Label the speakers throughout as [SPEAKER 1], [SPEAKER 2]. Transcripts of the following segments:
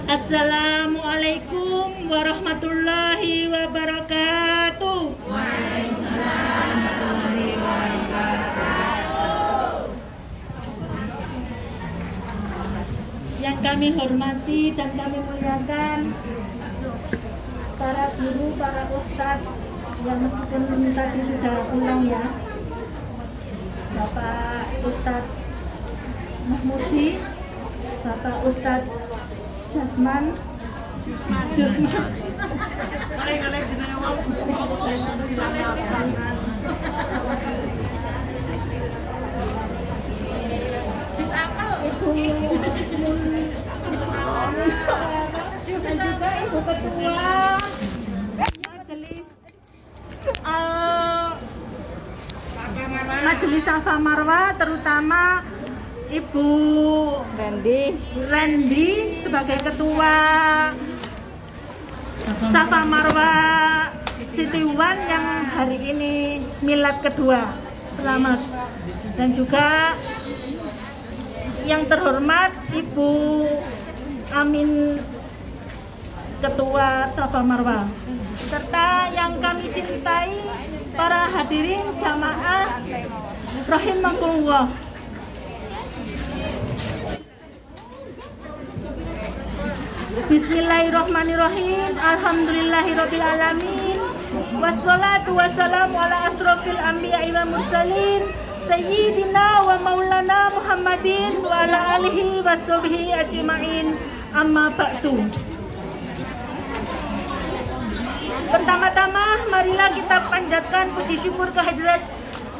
[SPEAKER 1] Assalamualaikum warahmatullahi wabarakatuh.
[SPEAKER 2] Waalaikumsalam warahmatullahi wabarakatuh.
[SPEAKER 1] Yang kami hormati dan kami muliakan para guru, para ustadz yang meskipun tadi sudah pulang ya, Bapak Ustadz Mahmudi, Bapak Ustadz Jasman. Dan juga Ibu Ketua Majelis Safa Marwah, terutama Ibu Randy sebagai Ketua Safa Marwah City One yang hari ini milad kedua. Selamat. Dan juga yang terhormat Ibu Amin, Ketua Safa Marwah, serta yang kami cintai para hadirin jamaah rahimakumullah. Bismillahirrahmanirrahim. Alhamdulillahirabbil alamin. Wassalatu wassalamu ala asrofil anbiya'i wal mursalin Sayyidina wa maulana Muhammadin wa ala alihi wa sahbihi ajma'in. Amma ba'du. Pertama-tama marilah kita panjatkan puji syukur kehadirat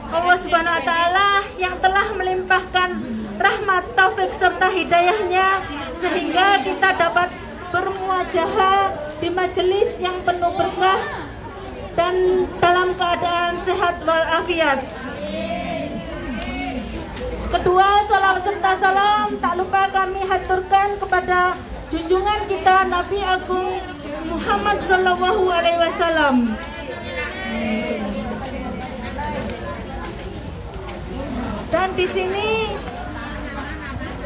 [SPEAKER 1] Allah Subhanahu wa taala yang telah melimpahkan rahmat, taufik serta hidayahnya sehingga kita dapat bermuajahah di majelis yang penuh berkah dan dalam keadaan sehat walafiat. Kedua, salawat serta salam tak lupa kami haturkan kepada junjungan kita Nabi Agung Muhammad Sallallahu Alaihi Wasallam. Dan di sini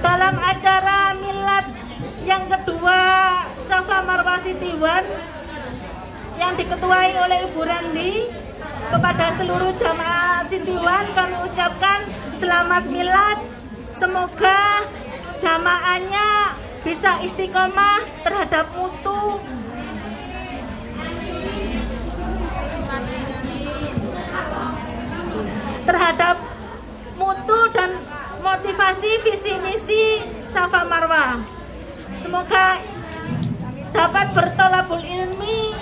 [SPEAKER 1] dalam acara milad yang kedua Safa Marwah City One yang diketuai oleh Ibu Randy, kepada seluruh jamaah City One kami ucapkan selamat milad. Semoga jamaahnya bisa istiqomah terhadap mutu, dan motivasi visi misi Safa Marwah. Semoga dapat bertolabul ilmi,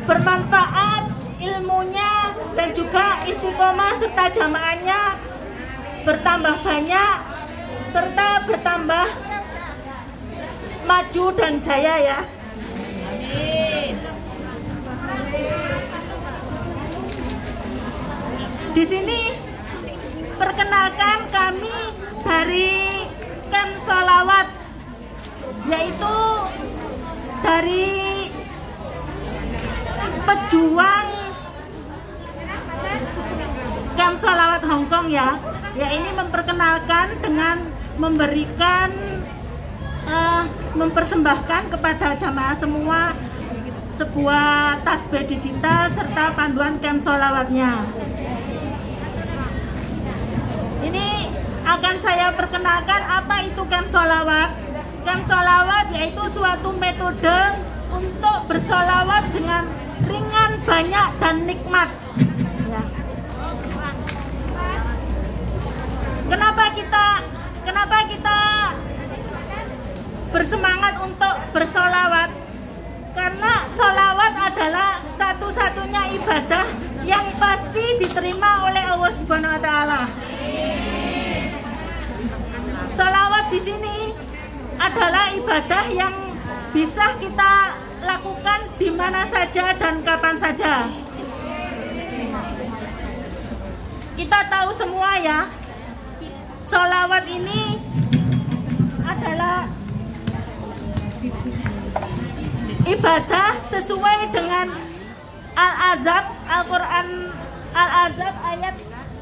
[SPEAKER 1] bermanfaat ilmunya, dan juga istiqomah serta jamaahnya bertambah banyak serta bertambah maju dan jaya ya. Amin. Di sini perkenalkan kami dari Camp Sholawat, yaitu dari pejuang Camp Sholawat Hong Kong ya. Ya, ini memperkenalkan dengan memberikan mempersembahkan kepada jamaah semua sebuah tasbih digital serta panduan Camp Sholawatnya. Ini akan saya perkenalkan apa itu Camp Sholawat. Camp Sholawat yaitu suatu metode untuk bersolawat dengan ringan, banyak, dan nikmat ya. Kenapa kita bersemangat untuk bersolawat? Karena solawat adalah satu-satunya ibadah yang pasti diterima oleh Allah Subhanahu wa taala. Solawat di sini adalah ibadah yang bisa kita lakukan di mana saja dan kapan saja. Kita tahu semua ya, solawat ini adalah ibadah sesuai dengan Al-Ahzab, Al-Quran Al-Ahzab ayat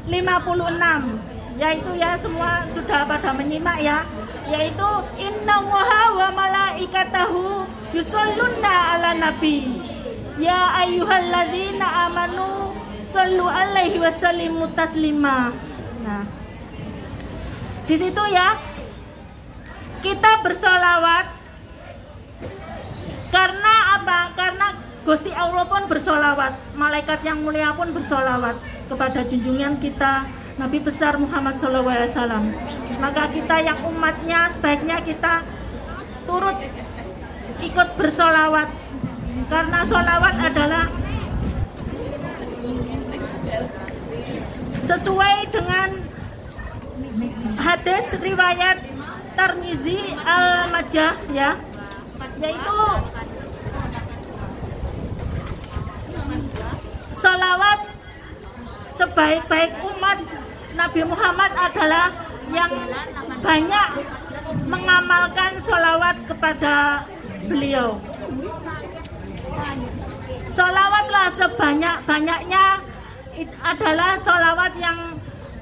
[SPEAKER 1] 56, yaitu ya semua sudah pada menyimak ya, yaitu innallaha wa malaikatahu yusholluna ala nabi ya ayyuhalladzina amanu shollu alaihi wasallimu taslima. Nah, di situ ya kita bersolawat karena apa? Karena Gusti Allah pun bersolawat, malaikat yang mulia pun bersolawat kepada junjungan kita Nabi besar Muhammad SAW. Maka kita yang umatnya sebaiknya kita turut ikut bersolawat, karena solawat adalah sesuai dengan hadis riwayat Tirmizi Al-Majah ya, yaitu solawat sebaik-baik umat Nabi Muhammad adalah yang banyak mengamalkan solawat kepada beliau. Solawatlah sebanyak-banyaknya adalah solawat yang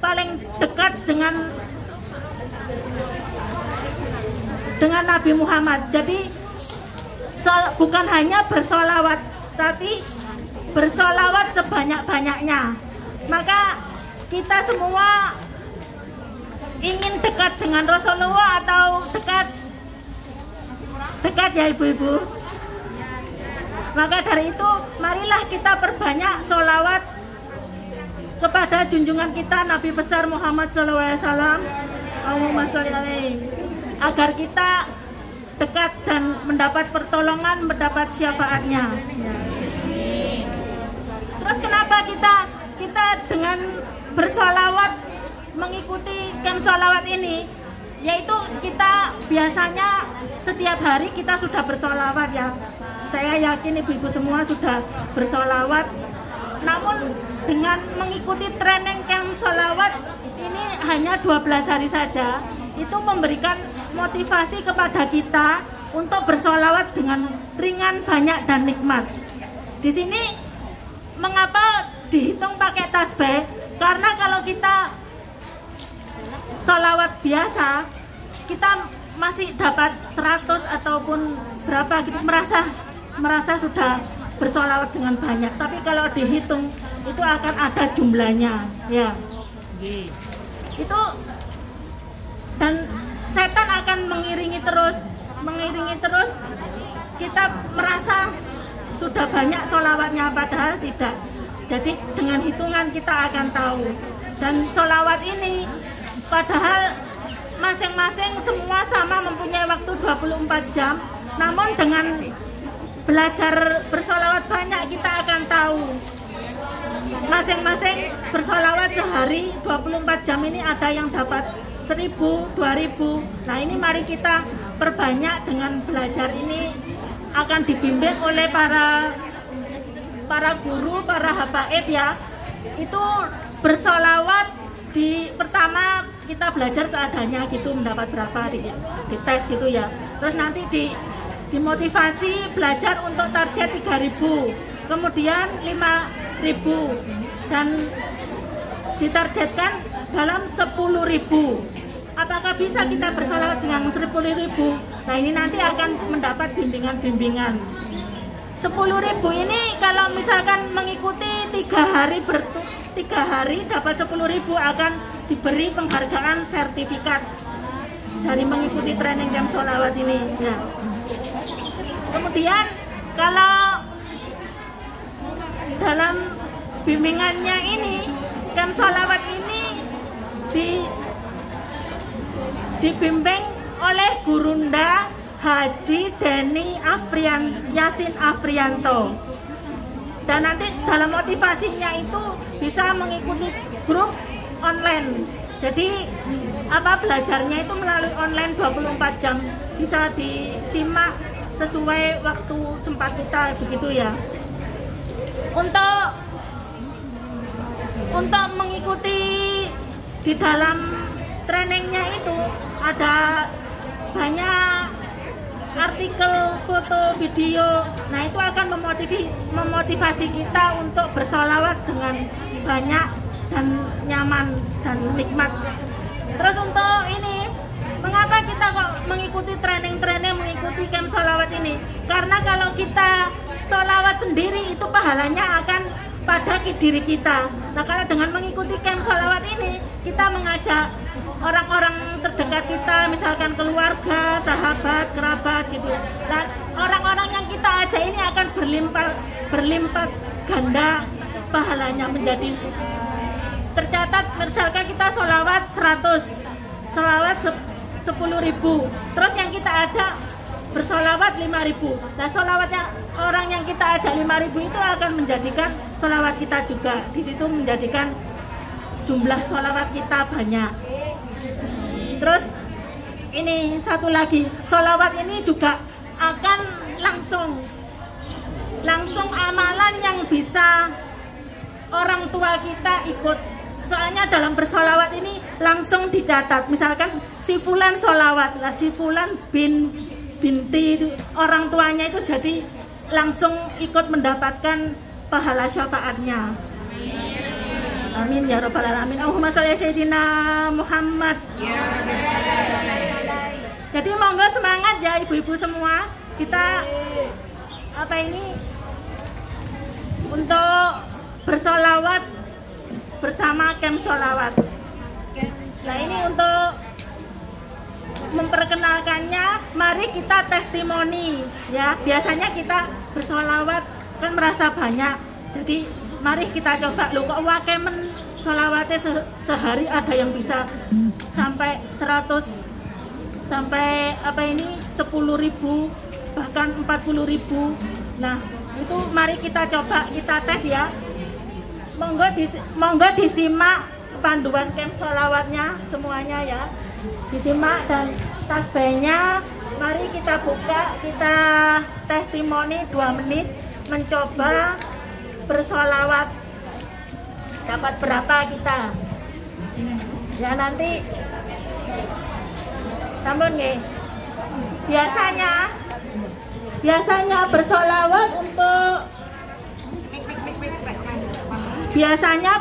[SPEAKER 1] paling dekat dengan Nabi Muhammad. Jadi bukan hanya bersolawat, tapi bersolawat sebanyak-banyaknya. Maka kita semua ingin dekat dengan Rasulullah atau dekat ya ibu-ibu. Maka dari itu marilah kita perbanyak solawat kepada junjungan kita Nabi besar Muhammad SAW, Allahumma sholli alaihi, agar kita dekat dan mendapat pertolongan, mendapat syafaatnya. Terus kenapa kita dengan bersolawat mengikuti camp solawat ini, yaitu kita biasanya setiap hari kita sudah bersolawat ya. Saya yakin ibu-ibu semua sudah bersolawat. Namun dengan mengikuti training camp solawat ini hanya 12 hari saja, itu memberikan motivasi kepada kita untuk bersolawat dengan ringan, banyak, dan nikmat. Di sini mengapa dihitung pakai tasbih? Karena kalau kita solawat biasa, kita masih dapat 100 ataupun berapa gitu, merasa sudah bersolawat dengan banyak. Tapi kalau dihitung itu akan ada jumlahnya ya. Itu, dan setan akan mengiringi terus kita merasa sudah banyak solawatnya, padahal tidak. Jadi dengan hitungan kita akan tahu. Dan solawat ini padahal masing-masing semua sama mempunyai waktu 24 jam. Namun dengan belajar bersolawat banyak kita akan tahu masing-masing bersolawat sehari 24 jam ini ada yang dapat 1000, 2000. Nah ini mari kita perbanyak dengan belajar ini, akan dibimbing oleh para guru, para habaib ya. Itu bersolawat pertama kita belajar seadanya gitu, mendapat berapa di tes gitu ya. Terus nanti dimotivasi belajar untuk target 3000, kemudian 5000, dan ditargetkan dalam 10.000. Apakah bisa kita bersolawat dengan 10.000? Nah ini nanti akan mendapat bimbingan-bimbingan. 10.000 ini kalau misalkan mengikuti 3 hari dapat 10.000, akan diberi penghargaan sertifikat dari mengikuti training camp solawat ini. Nah, kemudian kalau dalam bimbingannya ini, camp solawat ini dibimbing oleh Gurunda Haji Deni Yasin Afrianto. Dan nanti dalam motivasinya itu bisa mengikuti grup online. Jadi belajarnya itu melalui online 24 jam, bisa disimak sesuai waktu sempat kita begitu ya. Untuk mengikuti di dalam trainingnya itu ada banyak artikel, foto, video. Nah itu akan memotivasi kita untuk bersolawat dengan banyak dan nyaman dan nikmat. Terus untuk ini, mengapa kita kok mengikuti training-training, mengikuti camp solawat ini? Karena kalau kita solawat sendiri itu pahalanya akan pada diri kita. Nah kalau dengan mengikuti camp solawat ini, kita mengajak orang-orang terdekat kita, misalkan keluarga, sahabat, kerabat gitu. Nah orang-orang yang kita ajak ini akan berlimpah ganda pahalanya, menjadi tercatat. Misalkan kita solawat 100, solawat 10.000, terus yang kita ajak bersolawat 5.000. Nah solawatnya orang yang kita ajak 5.000 itu akan menjadikan solawat kita juga. Di situ menjadikan jumlah solawat kita banyak. Terus ini satu lagi, solawat ini juga akan langsung amalan yang bisa orang tua kita ikut. Soalnya dalam bersolawat ini langsung dicatat. Misalkan si fulan solawat, lah si fulan binti itu orang tuanya itu jadi langsung ikut mendapatkan pahala syafaatnya. Amin ya rabbal alamin. Allahumma sholli ala sayyidina Muhammad. Jadi monggo semangat ya ibu-ibu semua. Kita untuk bersolawat bersama camp solawat. Nah ini untuk memperkenalkannya, mari kita testimoni ya. Biasanya kita bersolawat kan merasa banyak, jadi mari kita coba. Loh kok wakemen solawatnya sehari ada yang bisa sampai 100, sampai 10.000, bahkan 40.000. Nah itu mari kita coba, kita tes ya. Monggo disimak panduan camp solawatnya semuanya ya, disimak, dan tasbihnya mari kita buka, kita testimoni 2 menit mencoba bersolawat dapat berapa kita ya. Nanti sampun nggih, biasanya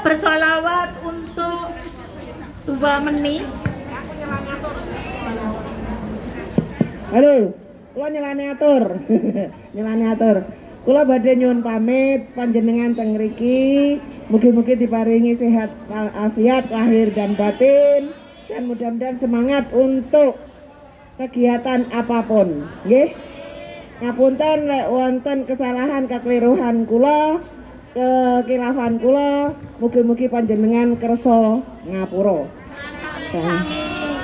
[SPEAKER 1] bersolawat untuk 2 menit.
[SPEAKER 3] Halo, kula nyelane atur. Nyelane atur. Kula badhe nyuwun pamit panjenengan teng mriki. Mugi-mugi diparingi sehat walafiat lahir dan batin, dan mudah-mudahan semangat untuk kegiatan apapun. Nggih. Ngapunten lek wonten kesalahan kekeliruan kula, kekilafan kula, mugi-mugi panjenengan kersa ngapura.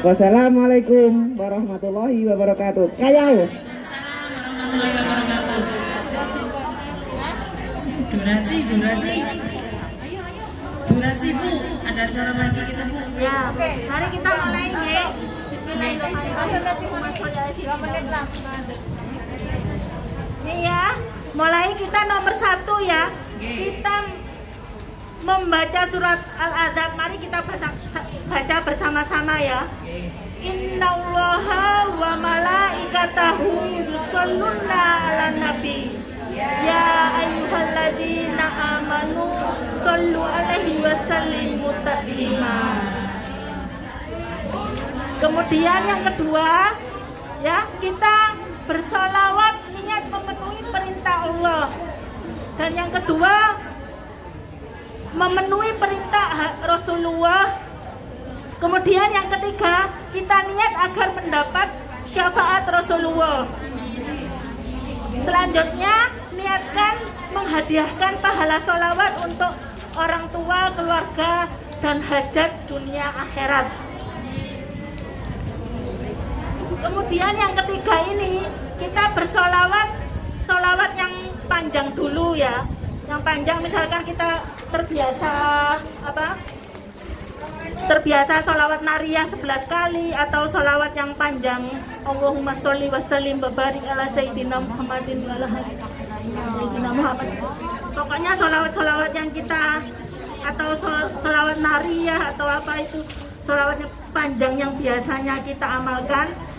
[SPEAKER 3] Wassalamualaikum warahmatullahi wabarakatuh. Kayau.
[SPEAKER 2] Waalaikumsalam warahmatullahi wabarakatuh. Durasi Bu, ada acara lagi kita Bu.
[SPEAKER 1] Ya, mari kita mulai ya. Bismillahirrahmanirrahim. Nih ya, mulai kita nomor 1 ya. Kita membaca surat Al-Adzab. Mari kita baca bersama-sama ya. Innallaha wa malaikatahu yusholluna 'alan nabi. Ya ayyuhalladzina amanu shollu 'alaihi wa sallimu taslima. Kemudian yang kedua ya, kita bersolawat niat memenuhi perintah Allah. Dan yang kedua, memenuhi perintah Rasulullah. Kemudian yang ketiga, kita niat agar mendapat syafaat Rasulullah. Selanjutnya, niatkan menghadiahkan pahala sholawat untuk orang tua, keluarga, dan hajat dunia akhirat. Kemudian yang ketiga ini, kita bersolawat yang panjang dulu ya. Yang panjang, misalkan kita terbiasa sholawat nariyah 11 kali, atau sholawat yang panjang Allahumma sholli wa sallim wa barik ala sayyidina Muhammadin wa ala sayyidina Muhammad. Pokoknya sholawat yang kita, atau sholawat nariyah atau apa itu, sholawatnya panjang yang biasanya kita amalkan,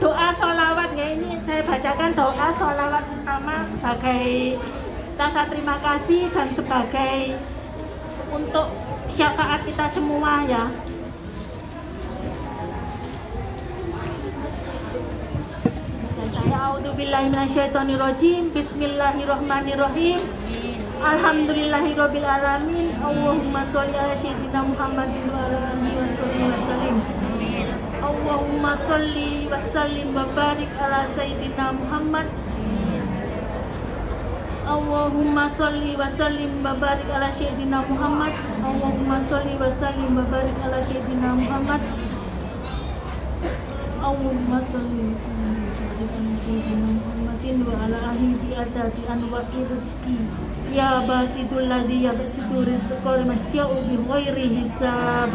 [SPEAKER 1] doa sholawat ya, ini saya bacakan doa sholawat pertama sebagai rasa terima kasih dan sebagai untuk syafaat kita semua ya. Saya a'udzubillahi minasyaitonirrajim. Bismillahirrahmanirrahim. Alhamdulillahirabbil alamin. Allahumma sholli ala sayyidina Muhammadin wa ala alihi wasallim. Allahumma sholli wa sallim wa barik ala sayyidina Muhammad. Allahumma sholli wa sallim wa barik ala sayyidina Muhammad. Allahumma sholli wa sallim wa barik ala sayyidina Muhammad. Allahumma sholli wa sallim wa barik ala sayyidina Muhammadin wa ala alihi bi adati anwa'i rizqi ya basidul ladzi yabsutu rizqa liman yasha'u bi ghairi hisab.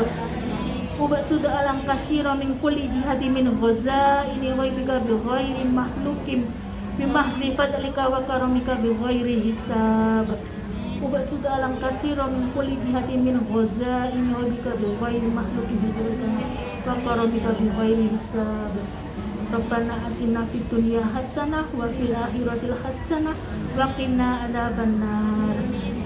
[SPEAKER 1] Ubasuda alam kasyira min kulli jihadi min ghazaini ghaibika bi ghairi makhlukin bimahdi fadlika wa karamika bi ghairi hisab. Ubasuda alam kasyira min kulli jihadi min ghazaini ghaibika bi ghairi makhlukin bimahdi wa karamika bi ghairi hisab. Rabbana atina fid dunya hasanah wa fil akhirati hasanah wa qina adzabannar.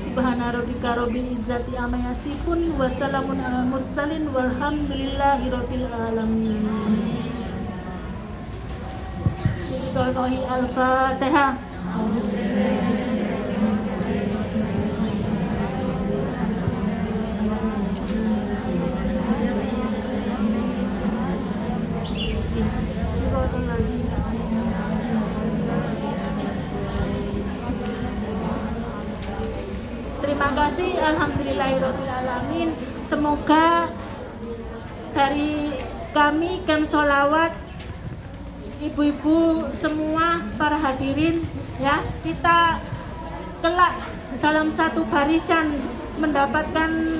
[SPEAKER 1] Subhana rabbika rabbil izzati amma yasifun wa salamun alal mursalin walhamdulillahi rabbil alamin. Al-Fatihah. Terima kasih, alhamdulillahirobbilalamin. Semoga dari kami Camp Sholawat, ibu-ibu semua, para hadirin ya, kita kelak dalam satu barisan mendapatkan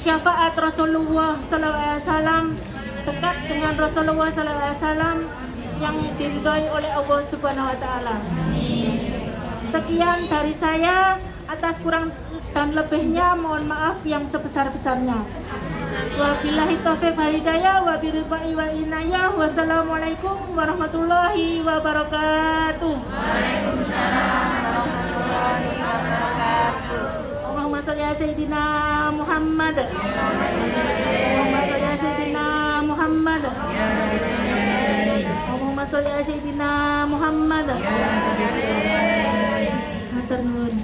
[SPEAKER 1] syafaat Rasulullah SAW, dekat dengan Rasulullah SAW yang diridhai oleh Allah Subhanahu wa Ta'ala. Sekian dari saya. Atas kurang dan lebihnya mohon maaf yang sebesar-besarnya. Wabillahi taufiq wal hidayah wa biridwa'i wal inayah. Wassalamualaikum warahmatullahi wabarakatuh.
[SPEAKER 2] Waalaikumsalam warahmatullahi wabarakatuh.
[SPEAKER 1] Allahumma sholli ala sayyidina Muhammad. Allahumma sholli ala sayyidina Muhammad. Allahumma sholli ala sayyidina Muhammad. Matur nuwun.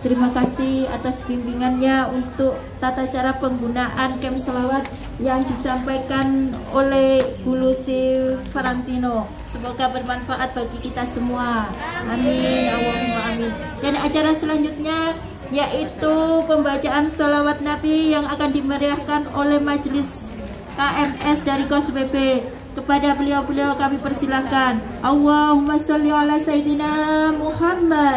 [SPEAKER 1] Terima kasih atas bimbingannya untuk tata cara penggunaan Camp Sholawat yang disampaikan oleh Bu Lucy Farantino. Semoga bermanfaat bagi kita semua. Amin, Allahumma amin. Dan acara selanjutnya yaitu pembacaan sholawat Nabi yang akan dimeriahkan oleh Majelis KMS dari KOSPB. Kepada beliau-beliau kami persilahkan. Allahumma sholli ala sayyidina Muhammad.